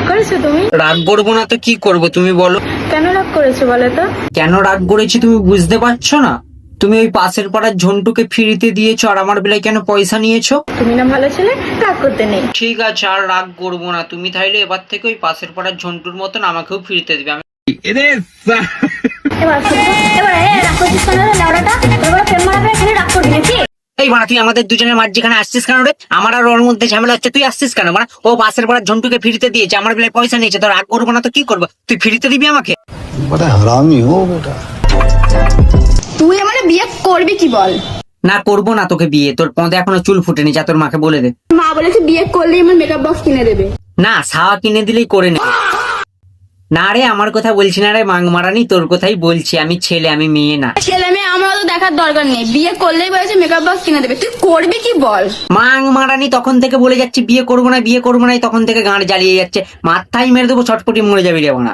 করেছো তুমি? রাগ করবো না তো কি করবো তুমি বলো? কেন রাগ করেছো বলো তো? কেন রাগ করেছি তুমি বুঝতে পারছো না? তুমি ওই পাশের পাড়ার ঝন্টুকে ফ্রিতে দিয়েছো আর আমার বেলায় কেন পয়সা নিয়েছো? তুমি না ভালো ছেলে, রাগ করতে নেই। ঠিক আছে আর রাগ করবো না, তুমি তাইলে এবার থেকে ওই পাশের পাড়ার ঝন্টুর মতন আমাকেও ফ্রিতে দিবে। আমি এবার শুনবো, এবার রাগ করছিস কেন রে লেওড়াটা? এবার প্রেম মারাবে এখানে রাগ করবি নাকি? এই বাড়া তুই আমাদের দুজনের মাঝখানে আসছিস কেন রে? আমার আর ওর মধ্যে ঝামেলা হচ্ছে, তুই আসছিস কেন? মানে ও পাশের পাড়ার ঝন্টুকে ফ্রিতে দিয়েছে, আমার বেলায় পয়সা নিয়েছে, তো রাগ করবো না তো কি করবো? তুই ফ্রিতে দিবি আমাকে? बड़ा हरामी हो बेटा। তুই আমারে বিয়ে করবি কি বল? না করবো না তোকে বিয়ে, তোর পদে এখনো চুল ফুটেনি, যা তোর মাকে বলে দে। মা বলেছে বিয়ে করলেই আমার মেকআপ বক্স কিনে দেবে। না সাওয়া কিনে দিলেই করে নে। না রে আমার কথা বলছি না রে মাং মারানি, তোর কথাই বলছি, আমি ছেলে আমি মেয়ে না। ছেলে মেয়ে আমার তো দেখার দরকার নেই, বিয়ে করলেই বলেছে মেকআপ বক্স কিনে দেবে। তুই করবি কি বল? মাং মারানি তখন থেকে বলে যাচ্ছি বিয়ে করবো না বিয়ে করবো না, তখন থেকে গাঁড় জ্বালিয়ে যাচ্ছে, মাথায় মেরে দেবো, ছটপটি মরে যাবি রে বানা।